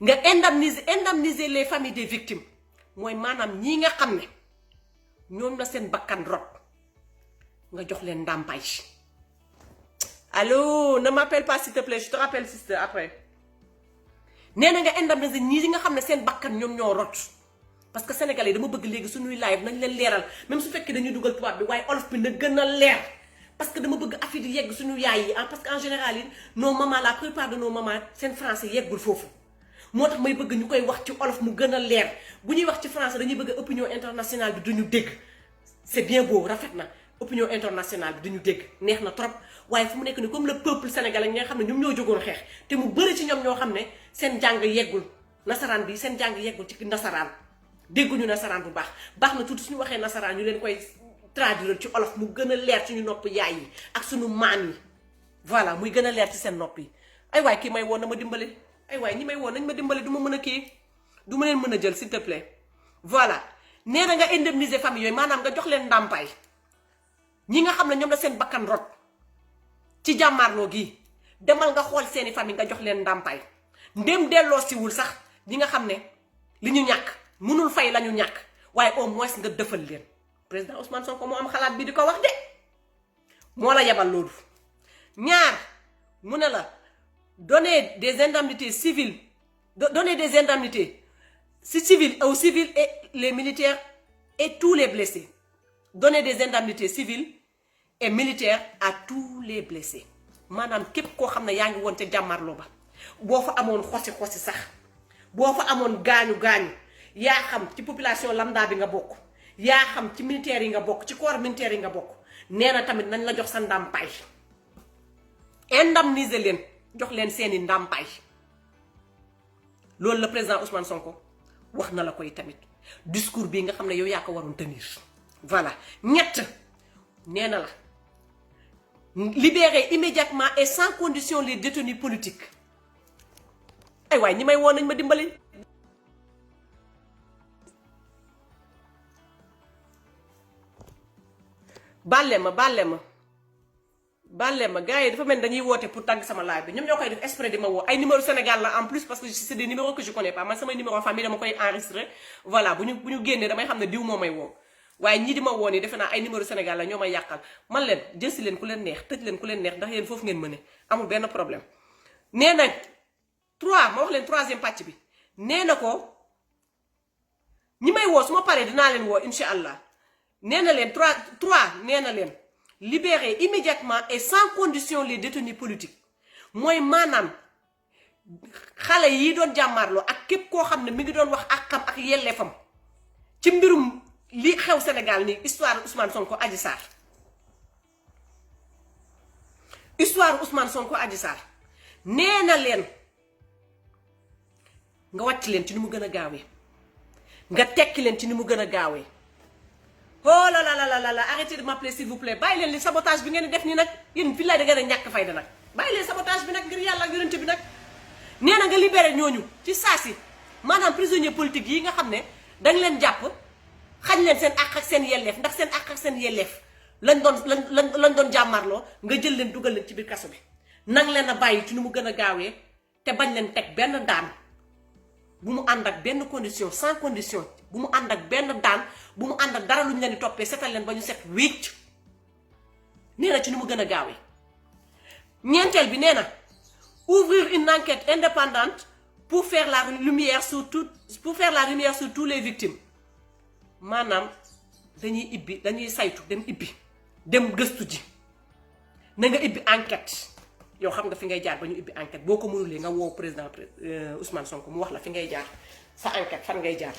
nga indemniser les familles des victimes mooy maanaam ñii nga xam ne ñoom la seen bakkan rot nga jox leen ndàmpaay. Allô, ne m'appelle pas s'il te plaît, je te rappelle sister après. nee na nga indemniser ñii nga xam ne seen bakkan ñoom ñoo rot parce que sénégalais dama bëgg léegi suñuy live nañ leen leeral même su fekkee dañuy dugal tubaab bi waaye olof bi na gën a leer parce que dama bëgg affaire yi yegg suñu yaay yi parce que en général yi nos mamans la plupart de nos mamans seen français yeggul foofu moo tax may bëgg ñu koy wax ci olof mu gën a leer bu ñuy wax ci français dañuy bëgg opinion internationale bi duñu dégg c'est bien beau rafet na opinion internationale bi dañu dégg neex na trop waaye fu mu nekk ni comme le peuple sénégalais ñi nga xam ne ñoom ñoo jógoon xeex te mu bëri ci ñoom ñoo xam ne seen jàng yeggul nasaraan bi seen jàng yeggul ci nasaraan dégguñu nasaraan bu baax na tuuti suñu waxee nasaraan ñu leen koy traduire ci olof mu gën a leer suñu nopp yaay yi ak suñu maan yi voilà muy gën a leer ci seen nopp yi ay waay kii may woon na ma dimbali ay waay ñi may woon nañ ma dimbali du ma mën a kii du ma leen mën a jël s'il te plaît voilà nee na nga indemniser famille yooyu maanaam nga jox leen ndàmpaay ñi nga xam ne ñoom la seen bakkan rot ci jàmmaarloo gi demal nga xool seeni famille nga jox leen ndàmpaay ndem delloo siwul sax ñi nga xam ne li ñu ñàkk mënul fay la ñu ñàkk waaye au moins nga dëfal leen président Ousmane Sonko moo am xalaat bi di ko wax de moo la yebal loolu ñaar mu ne la donner des indemnités civiles donner des indemnités civils aux civils et les militaires et tous les blessés donner des indemnités civiles et militaires à tous les blessés maanaam képp koo xam ne yaa ngi woon ca jàmmarloo ba boo fa amoon xosi sax boo fa amoon gaañu yaa xam ci population lambda bi nga bokk yaa xam ci militaires yi nga bokk ci corps militaire yi nga bokk nee na tamit nañ la jox sa ndàmpaay indemniser leen jox leen seeni ndàmpaay loolu la président Ousmane Sonko wax na la koy tamit discours bii nga xam ne yow yaa ko waroon tenir voilà ñett nee na la libérer immédiatement et sans condition les détenus politiques ay waay ñi may woon nañ ma dimbali bàlle ma gars yi dafa mel ni dañuy woote pour tàgg sama live bi ñoom ñoo koy def exprès di ma woo ay numéro Sénégal la en plus parce que c'est des numéros que je connais pas man samay numéro famille dama koy enregistré voilà bu ñu génnee damay xam ne diw moo may woo waaye ñii di ma woo nii defe naa ay numéro Sénégal la ñoo may yàqal man leen jël si leen ku leen neex tëj leen ku leen neex ndax yéen foofu ngeen mëne amul benn problème nee na 3 ma wax leen 3e pàcc bi nee na ko ñi may woo su ma paree dinaa leen woo incha allah nee na leen 3 nee na leen libérer immédiatement et sans condition les détenus politiques mooy maanaam xale yi doon jàmmaarloo ak képp koo xam ne mi ngi doon wax ak xam ak yelleefam ci mbirum li xew Sénégal nii histoire Ousmane Sonko Adji Sarr nee na leen nga wàcc leen ci ni mu gën a gaawee nga tekki leen ci ni mu gën a gaawee oh là là là là arrêtez de m'appeler s'il vous plaît bàyyi leen li sabotage bi ngeen di def nii nag yéen fi lay da ngeen a ñàkk fayda nag bàyyi leen sabotage bi nag ngir yàlla ak yonent bi nag nee na nga libéré ñooñu ci saa si maanaam prisonnier politique yi nga xam ne danga leen jàpp xañ leen seen àq ak seen yelleef ndax seen àq ak seen yelleef lañ doon jàmmarloo nga jël leen dugal leen ci biir kaso bi nang leen a bàyyi ci nu mu gën a gaawee te bañ leen teg benn daan bu mu ànd ak benn condition sans condition bu mu ànd ak benn daan bu mu ànd ak dara lu ñu leen di toppee setal leen ba ñu set wécc nee na ci nu mu gën a gaawee ñeenteel bi nee na ouvrir une enquête indépendante pour faire la lumière sur tous les victimes maanaam dañuy saytu dem gëstu ji na nga ibbi enquête yow xam nga fi ngay jaar ba ñu ibbi enquête boo ko mënulee nga woo président Ousmane Sonko mu wax la fi ngay jaar sa enquête fan ngay jaar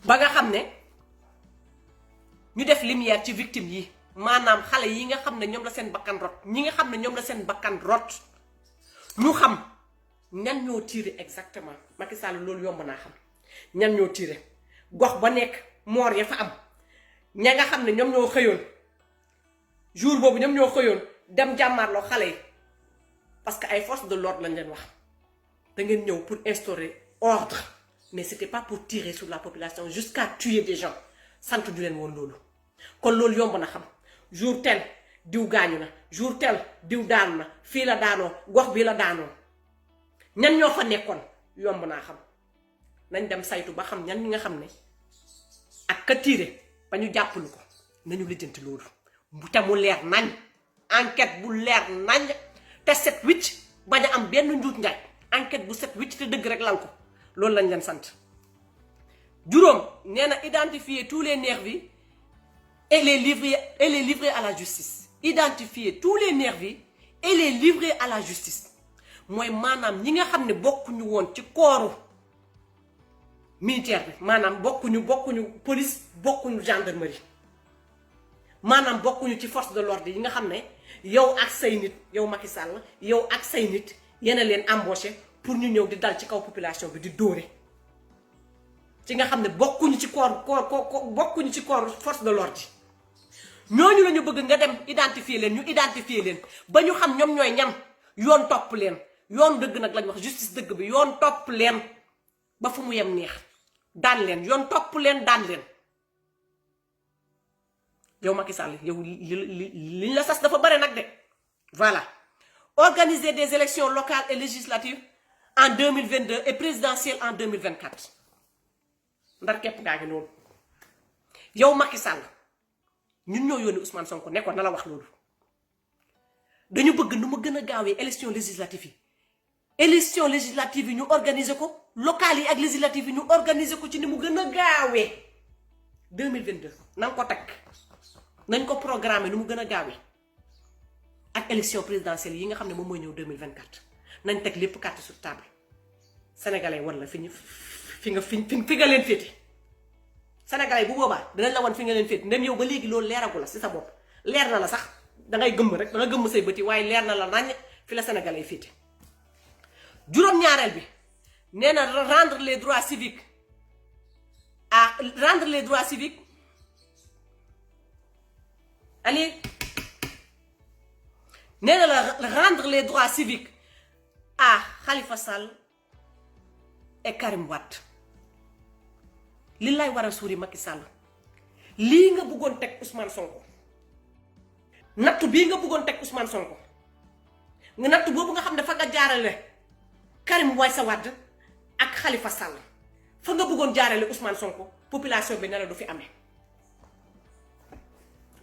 ba nga xam ne ñu def lumière ci victime yi maanaam xale yi nga xam ne ñoom la seen bakkan rot ñi nga xam ne ñoom la seen bakkan rot ñu xam ñan ñoo tiire exactement Macky Sall loolu yomb naa xam ñan ñoo tiire gox ba nekk moor ya fa am ña nga xam ne ñoom ñoo xëyoon jour boobu ñoom ñoo xëyoon dem jàmmaarloo xale yi parce que ay forces de l'ordre lañ leen wax da ngeen ñëw pour instaurer ordre mais c'était pas pour tirer sur la population jusqu'à tuer des gens sant du leen woon loolu kon loolu yomb na xam jour tel diw gaañu na jour tel diw daanu na fii la daanoo gox bii la daanoo ñan ñoo fa nekkoon yomb naa xam nañ dem saytu ba xam ñan ñi nga xam ne ak ka tiire ba ñu jàppalu ko nañu lijjanti loolu te mu leer nañ enquête bu leer nañ te set wicc bañ a am benn njuut njaaj enquête bu set wicc te dëgg rek lal ko loolu lañ leen sant juróom nee na identifier tous les nervis et les livrer à la justice identifier tous les nervis et les livrer à la justice mooy maanaam ñi nga xam ne bokkuñu woon ci kooru militaire bi maanaam bokkuñu police bokkuñu gendarmerie maanaam bokkuñu ci force de l'ordre yi nga xam ne yow ak say nit yow Macky Sall yow ak say nit yéen a leen embauché pour ñu ñëw di dal ci kaw population bi di dóore ci nga xam ne bokkuñu ci bokkuñu ci corps force de l'ordre ñooñu la ñu bëgg nga dem identifier leen ñu identifier leen ba ñu xam ñoom ñooy ñam yoon topp leen yoon dëgg nag lañ wax justice dëgg bi yoon topp leen ba fu mu yem neex daan leen yoon topp leen daan leen yow Macky Sall yow liñ la sas dafa bare nag de voilà organiser des élections locales et législatives en 2022 et présidentielles en 2024 ndar képp gaa ngi noonu yow Macky Sall ñun ñoo yónni Ousmane Sonko nekkoon na la wax loolu dañu bëgg nu mu gën a gaawee élection législative yi ñu organiser ko locales yi ak législatives yi ñu organiser ko ci ni mu gën a gaawee 2022 na nga ko takk nañ ko programmer nu mu gën a gaawee ak élection présidentielle yi nga xam ne moom mooy ñëw 2024 nañ teg lépp carte sur table sénégalais wan la fi nga leen féete sénégalais bu boobaa dinañ la wan fi nga leen féete ndem yow ba léegi loolu leeragu la si sa bopp leer na la sax dangay gëmm rek danga gëmm say bëti waaye leer na la nañ fi la sénégalais féete juróom-ñaareel bi nee na rendre les droits civiques allez nee na la rendre les droits civiques à Khalifa Sall et Karim Wade li lay war a suuri Macky Sall lii nga bëggoon teg Ousmane Sonko nattu bii nga bëggoon teg Ousmane Sonko nga nattu boobu nga xam ne fa nga jaarale Karim Wade ak Khalifa Sall fa nga bëggoon jaarale Ousmane Sonko population bi ne la du fi amee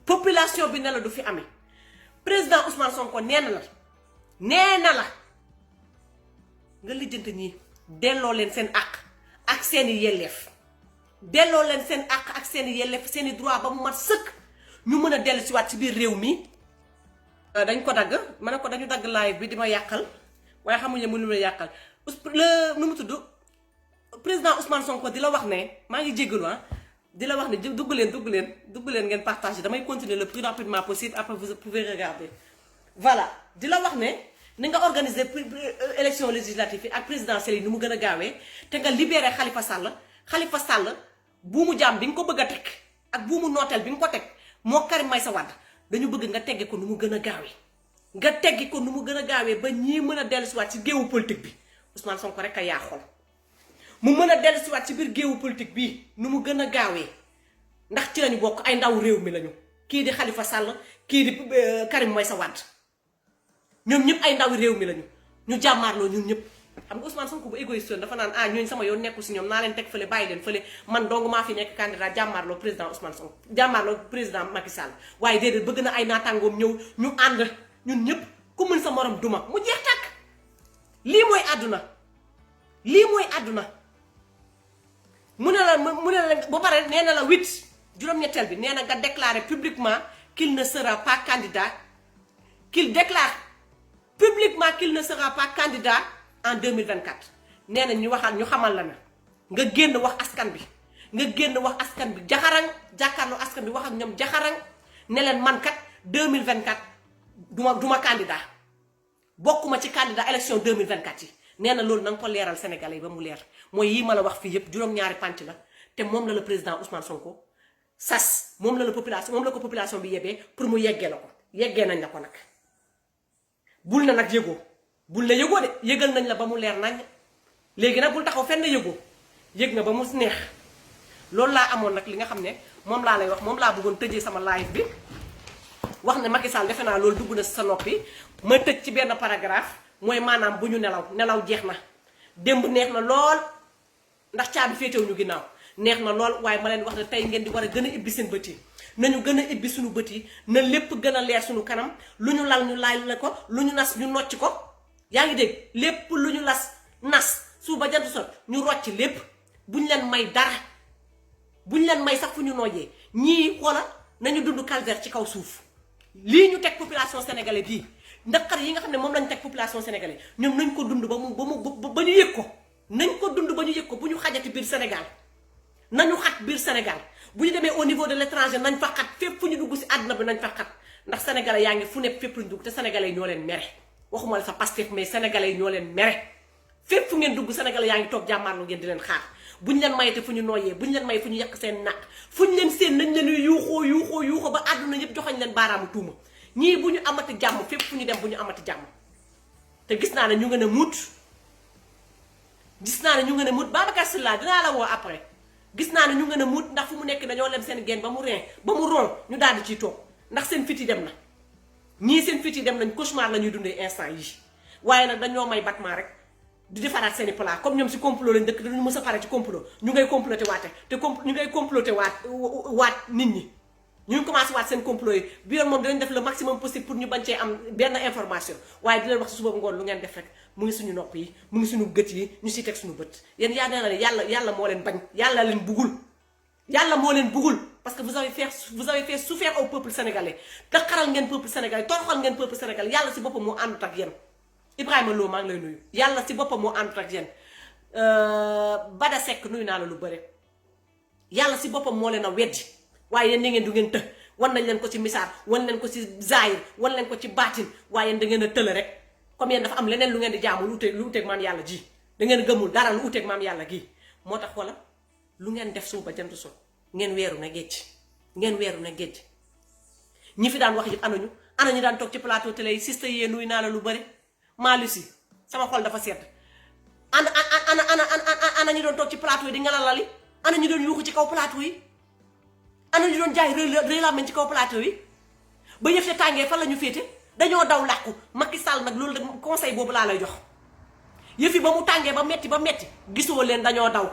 population bi ne la du fi amee président Ousmane Sonko nee na la nga lijjante ñi delloo leen seen àq ak seeni yelleef delloo leen seen àq ak seeni yelleef seeni droit ba mu mat sëkk ñu mën a dellu si waat ci biir réew mi. dañ ko dagg ma ne ko dañu dagg live bi di ma yàqal waaye xamuñ ne mënu ma yàqal nu mu tudd président Ousmane Sonko di la wax ne maa ngi jéggalu di la wax ne dugg leen ngeen partager damay continuer le plus rapidement possible après vous pouvez regarder voilà di la wax ne ni nga organiser élection législative yi ak présidentielle yi ni mu gën a gaawee te nga libérer Khalifa Sall buumu jaam bi nga ko bëgg a teg ak buumu nooteel bi nga ko teg moo Karim Meïssa Wade dañu bëgg nga teggi ko nu mu gën a gaawee ba ñii mën a dellusiwaat ci géewu politique bi Ousmane Sonko rek a yaa xol mu mën a dellusiwaat ci biir géewu politique bi nu mu gën a gaawee ndax ci lañu bokk ay ndaw réew mi lañu kii di Khalifa Sall kii di Karim Meïssa Wade ñoom ñëpp ay ndaw réew mi lañu ñu jàmmaarloo ñun ñëpp xam nga Ousmane Sonko bu égoïste dafa naan ñooñu sama yoon nekku si ñoom naa leen teg fële bàyyi leen fële man dong maa fi nekk candidat jàmmaarloo président Ousmane Sonko jàmmaarloo président Macky Sall waaye déedéet bëgg na ay naataangoom ñëw ñu ànd ñun ñëpp ku mën sa morom duma mu jeex tàkk lii mooy àdduna mu ne la ba pare nee na la 8 juróom-ñetteel bi nee na nga déclarer publiquement qu'il ne sera pas candidat qu'il déclare publiquement qu'il ne sera pas candidat en 2024 nee na ñu xamal la na nga génn wax askan bi jaxarang jàkkaarloo askan bi wax ak ñoom jaxarang ne leen man kat 2024 duma candidat bokkuma ci candidat élection 2024 yi nee na loolu na nga ko leeral Sénégalais yi ba mu leer mooy yii ma la wax fii yépp juróom-ñaari pànc la te moom la président Ousmane Sonko sas moom la ko population bi yebee pour mu yeggee la ko yeggee nañ la ko nag bul na nag yëgoo bul la yëgoo de yëgal nañ la ba mu leer nañ léegi nag bul taxaw fenn yëgoo yëg nga ba mu neex loolu laa amoon nag li nga xam ne moom laa lay wax moom laa bëggoon tëjee sama live bi wax ne Macky Sall defe naa loolu dugg na sa noppi ma tëj ci benn paragraphe mooy maanaam bu ñu nelaw jeex na démb neex na lool ndax caabi féetewu ñu ginnaaw neex na lool waaye ma leen wax ne tey ngeen di war a gën a ibbi seen bët yi nañu gën a ibbi suñu bët yi na lépp gën a leer suñu kanam lu ñu lal ñu laal la ko lu ñu nas ñu nocc ko yaa ngi dégg lépp lu ñu nas suba jant sot ñu rocc lépp buñ leen may dara buñ leen may sax fu ñu noojee ñii xoola nañu dund calvaire ci kaw suuf lii ñu teg population sénégalaise bii ndaqar yi nga xam ne moom lañ teg population sénégalaise ñoom nañ ko dund ba ñu yëg ko nañ ko dund ba ñu yëg ko bu ñu xajati biir Sénégal nañu xat biir Sénégal bu ñu demee au niveau de l'étranger nañ fa xat fépp fu ñu dugg si àdduna bi nañ fa xat ndax sénégalais yaa ngi fu nekk fépp luñ dugg te sénégalais yi ñoo leen mere waxuma la sa Pastef mais sénégalais yi ñoo leen mere fépp fu ngeen dugg sénégalais yaa ngi toog jàmmaarlu ngeen di leen xaar buñ leen mayete fu ñu nooyee buñ leen may fu ñu yàq seen naq fu ñu leen seen nañ leen yuuxoo ba àdduna yëpp joxañ leen baaraamu tuuma ñii bu ñu amati jàmm fépp fu ñu dem bu ñu amati jàmm te gis naa ne ñu ngeen a muut Babacar Sylla dinaa la woo après gis naa ne ñu ngeen a muut ndax fu mu nekk dañoo lem seen geen ba mu reen ba mu ron ñu daal di ciy toog ndax seen fit yi dem na ñii seen fit yi dem nañ cauchemar la ñuy dundee instant yi waaye nag dañoo may battement rek di defaraat seen i plat comme ñoom si complot lañ dëkk dañu mës a pare ci complot ñu ngay comploté waate te ñu ngay comploté waat nit ñi ñu ngi commencé waat seen complot yi bi yoon moom dinañ def le maximum possible pour ñu bañ cee am benn information waaye di leen wax si suba ngoon lu ngeen def rek mu ngi suñu nopp yi mu ngi suñu gët yi ñu siy teg suñu bët yéen yaa nee na ne yàlla moo leen bañ yàlla leen bugul yàlla moo leen bugul parce que vous avez fait souffrir au peuple sénégalais te xaral ngeen peuple sénégalais toroxal ngeen peuple sénégalais yàlla si boppam moo àndut ak yéen Ibrahima Lo maa ngi lay nuyu yàlla si boppam moo àndut ak yéen Bada Seck nuyu naa la lu bëre yàlla si boppam moo leen a weddi waaye yéen da ngeen du ngeen të wan nañ leen ko ci misaar wan leen ko ci zaahir wan leen ko ci baatin waaye yéen da ngeen a tële rek comme yéen dafa am leneen lu ngeen di jaamu lu uteeg maam yàlla ji da ngeen gëmul dara lu uteeg maam yàlla gii moo tax wala lu ngeen def suba ba jant so ngeen weeru na géej ñi fi daan wax yëpp ana ñu daan toog ci plateau télé yi sista yee nuyu naa la lu bëri Malusi sama xol dafa sedd ana ñu doon toog ci plateau yi di ngalalali ana ñu doon yuuxu ci kaw plateau yi ana ñu doon jaay rëy la ci kaw plateau yi ba yëf ya tàngee fan la ñu féete dañoo daw làqu Macky Sall nag loolu de conseil boobu laa lay jox yëf yi ba mu tàngee ba metti gisoo leen dañoo daw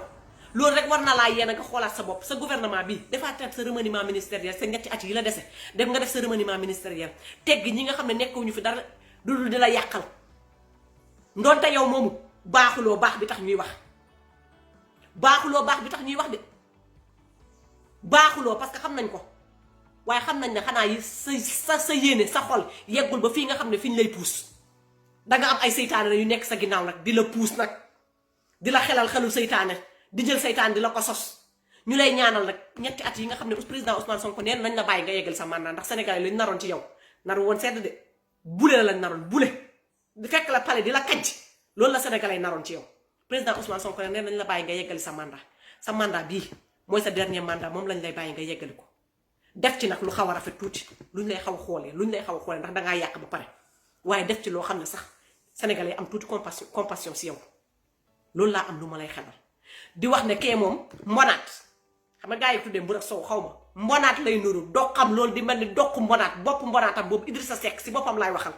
loolu rek war na laa yéen a nga xoolaat sa bopp sa gouvernement bi dafa teg sa remaniement ministériel sa ñetti at yi la dese def nga def sa remaniement ministériel tegg ñi nga xam ne nekkuñu fi dara dudul di la yàqal ndonte yow moomu baaxuloo baax bi tax ñuy wax de baaxuloo parce que xam nañ ko waaye xam nañ ne xanaa yi sa yéene sa xol yeggul ba fii nga xam ne fi ñu lay puus danga am ay seytaane yu nekk sa ginnaaw nag di la puus nag di la xelal seytaane di jël seytaane di la ko sos ñu lay ñaanal nag ñetti at yi nga xam ne président Ousmane Sonko neen nañ la bàyyi nga yeggal sa mandat ndax Sénégal yi lañ naroon ci yow naru woon sedd de bule la lañ naroon bule di fekk la pale di la kajj loolu la Sénégalais naroon ci yow président Ousmane Sonko neen nañ la bàyyi nga yeggali sa mandat bii mooy sa dernier mandat moom lañ lay bàyyi nga yeggali ko def ci nag lu xaw a rafet tuuti luñ lay xaw a xoolee ndax dangaa yàq ba pare waaye def ci loo xam ne sax Sénégalais am tuuti compassion si yow loolu laa am lu ma lay xelal di wax ne kee moom mbonaat xam nga gars yi tuddee mbur ak sow xaw ma mbonaat lay nuru doxam loolu di mel ni doq mbonaat bopp mbonaatam boobu Idrissa Seck si boppam laay waxal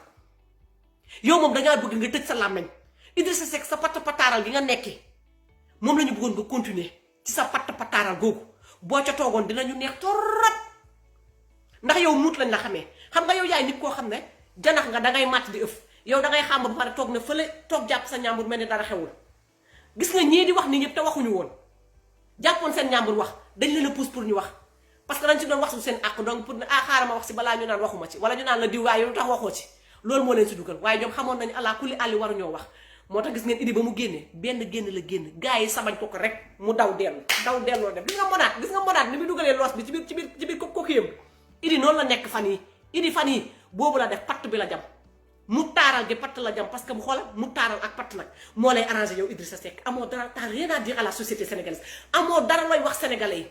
yow moom dangaa bëgg nga tëj sa làmmeñ Idrissa Seck sa patt pataaral gi nga nekkee moom la ñu bëggoon nga continuer ci sa patt pataaral googu boo ca toogoon dinañu neex torop ndax yow muut lañ la xamee xam nga yow yaay nit koo xam ne janax nga dangay màtt di ëf yow dangay xam ba pare toog ne fële toog jàpp sa ñàmbur mel ni dara xewul gis nga ñii di wax ni ñëpp te waxuñu woon jàppoon seen ñàmbur wax dañ leen a pousse pour ñu wax parce que dañ ci doon wax su seen àq donc pour ne xaaral ma wax si balaa ñu naan waxuma ci wala ñu naan la diw waaye lu tax waxoo ci loolu moo leen si dugal waaye ñoom xamoon nañu allah kulli àlli waruñoo wax moo tax gis ngeen Idi ba mu génnee benn génn la génn gars yi sabañ ko rek mu delloo dem gis nga monaat ni mu dugalee loos bi ci biir ko yëm Idi noonu la nekk fan yi boobu la def patt bi la jam mu taaral gi patt la jam parce que bu xoola mu taaral ak patt nag moo lay arrangé yow Idrissa Seck amoo dara t'as rien à dire à la société sénégalaise amoo dara looy wax sénégalais yi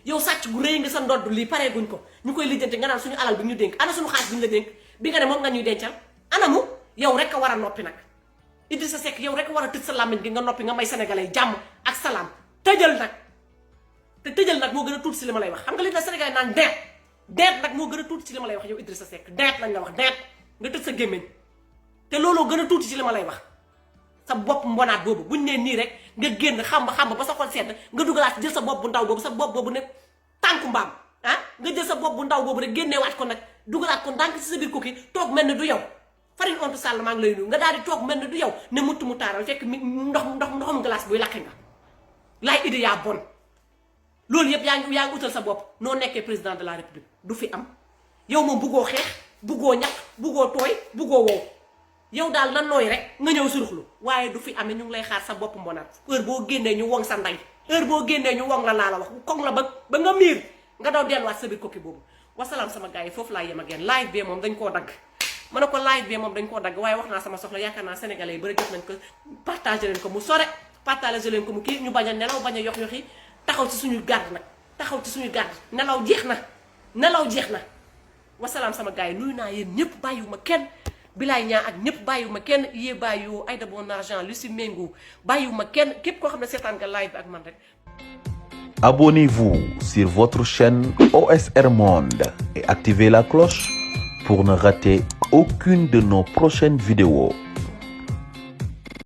yow sàcc gu rëy nga sa ndodd lii paree guñ ko ñu koy lijjanti nga naan suñu alal bi ñu dénk ana suñu xaalis bi ñu la dénk bi nga ne moom nga ñuy dencal anamu yow rek a war a noppi nag Idrissa Seck yow rek a war a tëj sa làmmiñ gi nga noppi nga may sénégalais yi jàmm ak salaam tëjal nag moo gën a tuuti si li ma lay wax xam nga li la sénégalais naan deet nag moo gën a tuuti ci li ma lay wax yow Idrissa Seck deet lañ la wax deet nga tëj sa gémmiñ te looloo gën a tuuti ci li ma lay wax sa bopp mbonaat boobu buñ nee nii rek nga génn xam ba sa xol sedd nga dugalaat jël sa bopp bu ndaw boobu sa bopp boobu ne tànku mbaam nga jël sa bopp bu ndaw boobu rek génneewaat ko nag dugalaat ko ndànk ci sa biir kooki toog mel ne du yow Farine Ontu Sall maa ngi lay nuyu nga daal di toog mel ne du yow ne mu taaral fekk ndoxum glace buy lakk nga laay Idi yaa bon loolu yëpp yaa ngi utal sa bopp noo nekkee président de la république du fi am yow moom buggoo xeex buggoo ñax buggoo tooy buggoo wow yow daal na nooy rek nga ñëw suruxlu waaye du fi amee ñu ngi lay xaar sa bopp mbonaat heure boo génnee ñu woŋ sa ndey heure boo génnee ñu wong la laa la wax koŋ la ba nga miir nga daw delluwaat sa biir kokki boobu. wasalaam sama gars yi foofu laa yem ak yéen live bi moom dañ koo dagg ma ne ko live bi moom dañ koo dagg waaye wax naa sama soxla yaakaar naa sénégalais yi bëri jot nañ ko partagé leen ko mu sore partagé leen ko mu kii ñu bañ a nelaw bañ a yox yi taxaw ci suñu garde nag taxaw ci suñu garde nelaw jeex na wasalaam sama gars yi nuyu naa yéen ñëpp bàyyiwuma kenn bilaay ñaa ak ñëpp bàyyiwuma kenn yee bàyyiwu Aïda Bon Argent Lucie Mengo bàyyiwuma kenn képp koo xam ne seetaan nga live bi ak man rek. Abonnez-vous sur votre chaîne OSR Monde et activez la cloche pour ne rater aucune de nos prochaines vidéos.